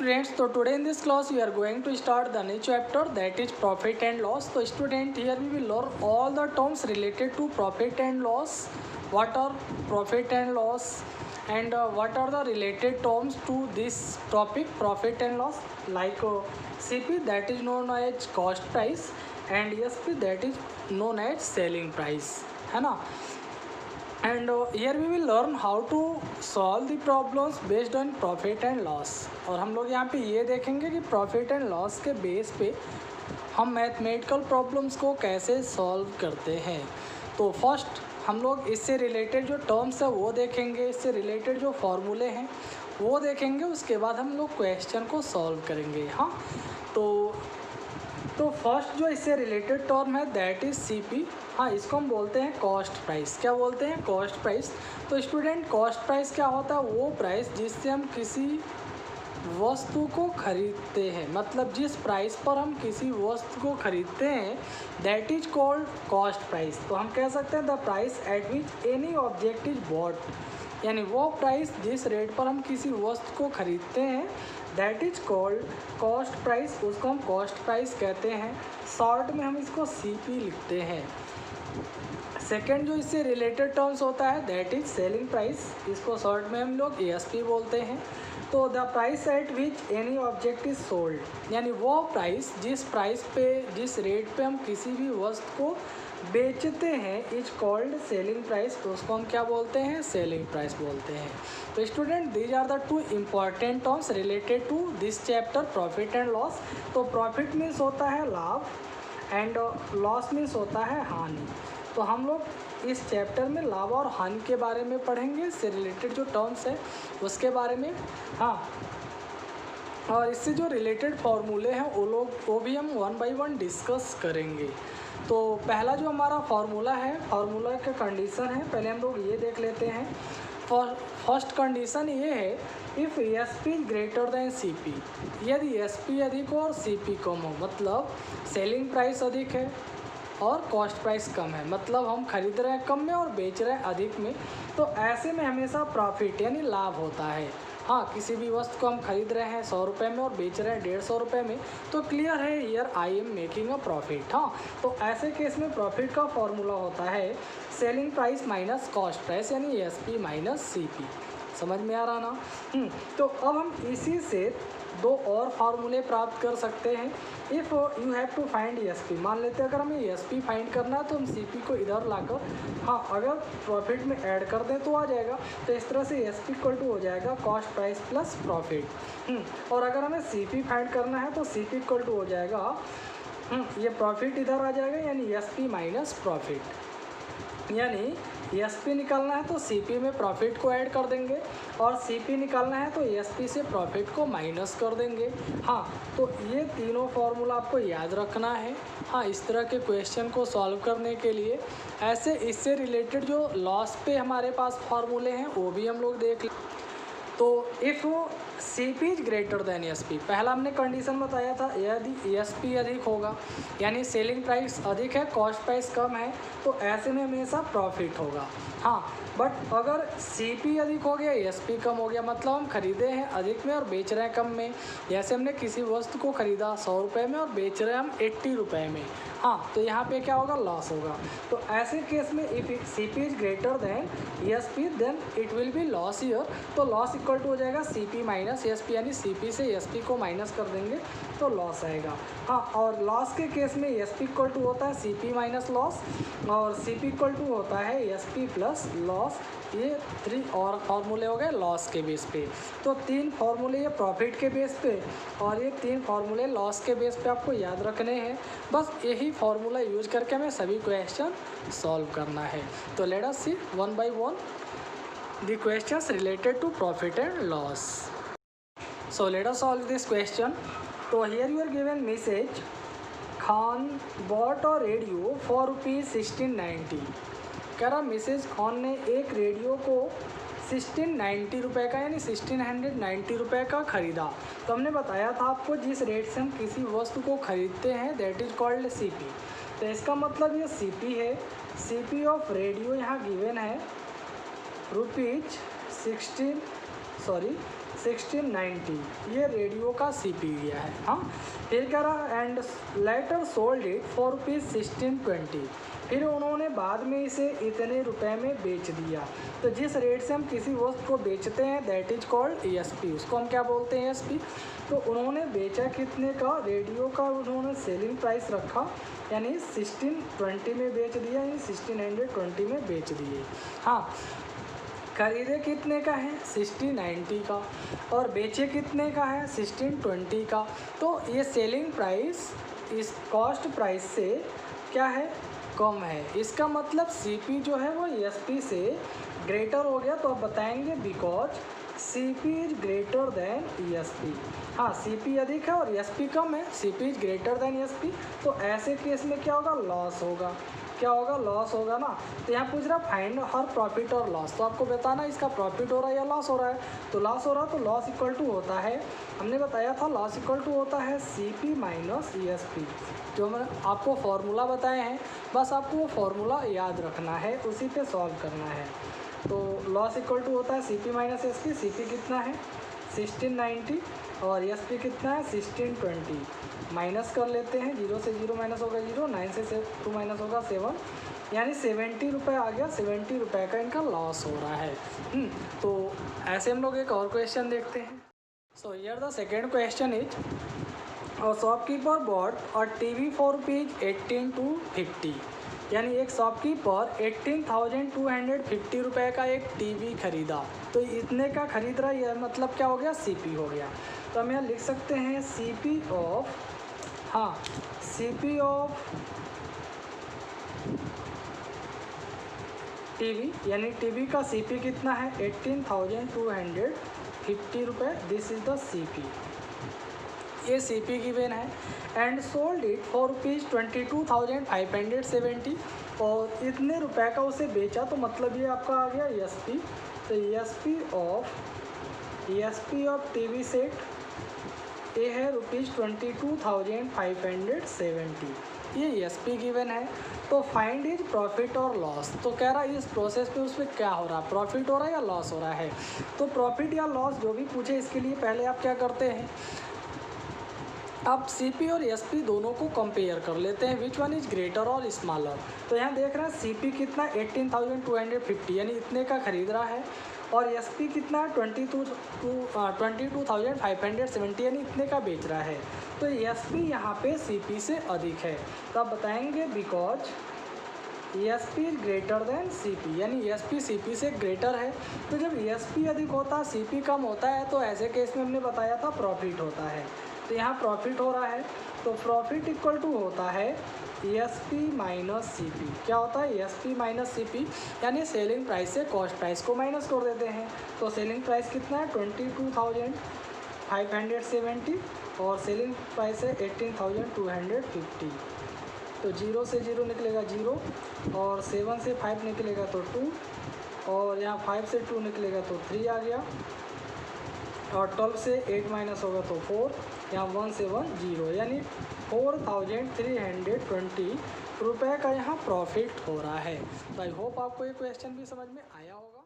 students, so today in this class we are going to start the new chapter, that is profit and loss. So student, here we will learn all the terms related to profit and loss. What are profit and loss, and what are the related terms to this topic, profit and loss, like CP, that is known as cost price, and SP, that is known as selling price, है ना. And here we will learn how to solve the problems based on profit and loss. और हम लोग यहाँ पे ये देखेंगे कि प्रॉफिट एंड लॉस के बेस पे हम मैथमेटिकल प्रॉब्लम्स को कैसे सॉल्व करते हैं. तो फर्स्ट हम लोग इससे रिलेटेड जो टर्म्स है वो देखेंगे, इससे रिलेटेड जो फॉर्मूले हैं वो देखेंगे, उसके बाद हम लोग क्वेश्चन को सॉल्व करेंगे. हाँ, तो फर्स्ट जो इससे रिलेटेड टर्म है दैट इज़ सीपी. हाँ, इसको हम बोलते हैं कॉस्ट प्राइस. क्या बोलते हैं? Cost price. तो स्टूडेंट, कॉस्ट प्राइस क्या होता है? वो प्राइस जिससे हम किसी वस्तु को खरीदते हैं, मतलब जिस प्राइस पर हम किसी वस्तु को खरीदते हैं that is called cost price. तो हम कह सकते हैं the price at which any object is bought, यानी वो प्राइस जिस रेट पर हम किसी वस्तु को खरीदते हैं that is called cost price, उसको हम कॉस्ट प्राइस कहते हैं. शॉर्ट में हम इसको सीपी लिखते हैं. सेकेंड जो इससे रिलेटेड टर्म्स होता है दैट इज सेलिंग प्राइस, इसको शॉर्ट में हम लोग एएसपी बोलते हैं. तो the price at which any object is sold, यानी वो प्राइस जिस रेट पे हम किसी भी वस्तु को बेचते हैं इज कॉल्ड सेलिंग प्राइस. तो उसको हम क्या बोलते हैं? सेलिंग प्राइस बोलते हैं. तो student, these are the two important terms related to this chapter profit and loss. तो प्रॉफिट मीन्स होता है लाभ एंड लॉस मीन्स होता है हानि. तो हम लोग इस चैप्टर में लाभ और हानि के बारे में पढ़ेंगे, इससे रिलेटेड जो टर्म्स है उसके बारे में. हाँ, और इससे जो रिलेटेड फॉर्मूले हैं वो भी हम वन बाय वन डिस्कस करेंगे. तो पहला जो हमारा फार्मूला है, फार्मूला का कंडीशन है, पहले हम लोग ये देख लेते हैं. फर्स्ट कंडीशन ये है, if SP greater than CP, यदि एसपी अधिक हो और सीपी कम हो, मतलब सेलिंग प्राइस अधिक है और कॉस्ट प्राइस कम है, मतलब हम खरीद रहे हैं कम में और बेच रहे हैं अधिक में, तो ऐसे में हमेशा प्रॉफिट यानी लाभ होता है. हाँ, किसी भी वस्तु को हम खरीद रहे हैं 100 रुपये में और बेच रहे हैं 150 रुपये में, तो क्लियर है here I am making a profit. हाँ, तो ऐसे केस में प्रॉफिट का फॉर्मूला होता है selling price minus cost price, यानी एसपी माइनस सीपी. समझ में आ रहा ना? तो अब हम इसी से दो और फार्मूले प्राप्त कर सकते हैं. If you have to find SP, मान लेते हैं अगर हमें एसपी फाइंड करना है तो हम सीपी को इधर लाकर, हाँ, अगर प्रॉफिट में ऐड कर दें तो आ जाएगा. तो इस तरह से एसपी इक्वल टू हो जाएगा कॉस्ट प्राइस प्लस प्रॉफिट. और अगर हमें सीपी फाइंड करना है तो सीपी इक्वल टू हो जाएगा, ये प्रॉफिट इधर आ जाएगा, यानी एसपी माइनस प्रॉफिट. यानी एसपी निकालना है तो सीपी में प्रॉफिट को ऐड कर देंगे और सीपी निकालना है तो एसपी से प्रॉफिट को माइनस कर देंगे. हाँ, तो ये तीनों फार्मूला आपको याद रखना है. हाँ, इस तरह के क्वेश्चन को सॉल्व करने के लिए ऐसे इससे रिलेटेड जो लॉस पे हमारे पास फार्मूले हैं वो भी हम लोग देख लें. तो if CP is greater than SP, पहला हमने कंडीशन बताया था, यदि एसपी अधिक होगा यानी सेलिंग प्राइस अधिक है, कॉस्ट प्राइस कम है, तो ऐसे में हमेशा प्रॉफिट होगा. हाँ, बट अगर सीपी अधिक हो गया, एसपी कम हो गया, मतलब हम खरीदे हैं अधिक में और बेच रहे हैं कम में, जैसे हमने किसी वस्तु को खरीदा 100 रुपये में और बेच रहे हैं हम 80 रुपये में, हाँ, तो यहाँ पे क्या होगा? लॉस होगा. तो ऐसे केस में if CP is greater than SP then it will be loss here. तो लॉस इक्वल टू हो जाएगा सीपी माइनस एसपी, यानी सीपी से एसपी को माइनस कर देंगे तो लॉस आएगा. हाँ, और लॉस के केस में एसपी इक्वल टू होता है सीपी माइनस लॉस और सीपी इक्वल टू होता है एसपी प्लस लॉस. ये 3 और फार्मूले हो गए लॉस के बेस पे. तो 3 फार्मूले ये प्रॉफिट के बेस पे और ये 3 फार्मूले लॉस के बेस पे आपको याद रखने हैं. बस यही फार्मूला यूज करके हमें सभी क्वेश्चन सॉल्व करना है. तो let us see one by one the questions related to profit and loss. So let us solve this question. So here you are given message, Khan bought a radio for rupees 1690. कह रहा Mrs Khan ने एक radio को 1690 रुपये का यानी 1690 रुपये का ख़रीदा. तो हमने बताया था आपको जिस रेट से हम किसी वस्तु को ख़रीदते हैं दैट इज़ कॉल्ड सीपी. तो इसका मतलब ये सीपी है. सीपी ऑफ रेडियो यहाँ गिवन है रुपीज 1690, ये रेडियो का सीपी गया है। हाँ, फिर कह रहा and later sold it for rupees 1620, फिर उन्होंने बाद में इसे इतने रुपए में बेच दिया। तो जिस रेट से हम किसी वस्तु को बेचते हैं दैट इज कॉल्ड ईएसपी, उसको हम क्या बोलते हैं ईएसपी। तो उन्होंने बेचा कितने का, रेडियो का उन्होंने सेलिंग प्राइस रखा यानी 1620 में बेच दिया, यानी 1620 में बेच दिए। हाँ, खरीदे कितने का है 1690 का और बेचे कितने का है 1620 का। तो ये सेलिंग प्राइस इस कॉस्ट प्राइस से क्या है, कम है। इसका मतलब सीपी जो है वो ईएसपी से ग्रेटर हो गया। तो आप बताएंगे because CP is greater then ESP. हाँ, सीपी अधिक है और ईएसपी कम है, CP is greater then ESP. तो ऐसे केस में क्या होगा, लॉस होगा। क्या होगा, लॉस होगा ना। तो यहाँ पूछ रहा फाइंड हर प्रॉफिट और लॉस, तो आपको बताना इसका प्रॉफिट हो रहा है या लॉस हो रहा है। तो लॉस हो रहा है तो लॉस इक्वल टू होता है, हमने बताया था लॉस इक्वल टू होता है सीपी माइनस ईएसपी, जो मैंने आपको फॉर्मूला बताए हैं। बस आपको वो फॉर्मूला याद रखना है, उसी पे सॉल्व करना है। तो लॉस इक्वल टू होता है सीपी माइनस ईएसपी। सीपी कितना है 1690 और ईएसपी कितना है 1620। माइनस कर लेते हैं, 0 से 0 माइनस होगा 0, 9 से 2 माइनस होगा 7, यानी 70 रुपये आ गया। 70 रुपये का इनका लॉस हो रहा है। तो ऐसे हम लोग एक और क्वेश्चन देखते हैं। So here the second question is और शॉपकीपर बॉट और टीवी फॉर रुपीज़ 18 to 50, यानी एक शॉपकीपर 18,250 रुपये का एक टीवी खरीदा। तो इतने का खरीद रहा है, यह मतलब क्या हो गया, सीपी हो गया। तो हम यहाँ लिख सकते हैं सीपी ऑफ, हाँ, सीपी ऑफ टीवी, यानी टीवी का सीपी कितना है 18,250 रुपये। दिस इज़ द सीपी, ये सीपी गिवन है। And sold it for rupees 22,570, और इतने रुपए का उसे बेचा। तो मतलब ये आपका आ गया ईएसपी। तो ईएसपी ऑफ टीवी सेट ये है रुपीज़ 22,570, ये ईएसपी गिवन है। तो फाइंड इज प्रॉफिट और लॉस। तो कह रहा है इस प्रोसेस पे उसमें क्या हो रहा है, प्रॉफिट हो रहा है या लॉस हो रहा है। तो प्रॉफिट या लॉस जो भी पूछे इसके लिए पहले आप क्या करते हैं, अब सीपी और एसपी दोनों को कंपेयर कर लेते हैं, विच वन इज ग्रेटर और स्मॉलर। तो यहाँ देख रहे हैं सीपी कितना 18,250 यानी इतने का खरीद रहा है, और एसपी कितना 22,570 यानी इतने का बेच रहा है। तो एसपी यहाँ पे सीपी से अधिक है। तो आप बताएंगे because ESP is greater then CP, यानी ESP CP से ग्रेटर है। तो जब ESP अधिक होता है CP कम होता है, तो ऐसे केस में हमने बताया था प्रॉफिट होता है। तो यहाँ प्रॉफिट हो रहा है, तो प्रॉफिट इक्वल टू होता है ESP माइनस CP। क्या होता है ESP माइनस CP, यानी सेलिंग प्राइस से कॉस्ट प्राइस को माइनस कर देते हैं। तो सेलिंग प्राइस कितना है 22,570 और सेलिंग प्राइस है 18,250। तो 0 से 0 निकलेगा 0, और 7 से 5 निकलेगा तो 2, और यहाँ 5 से 2 निकलेगा तो 3 आ गया, और 12 से 8 माइनस होगा तो 4, यहाँ 1 से 1 0, यानी 4,320 रुपये का यहाँ प्रॉफिट हो रहा है। तो आई होप आपको ये क्वेश्चन भी समझ में आया होगा।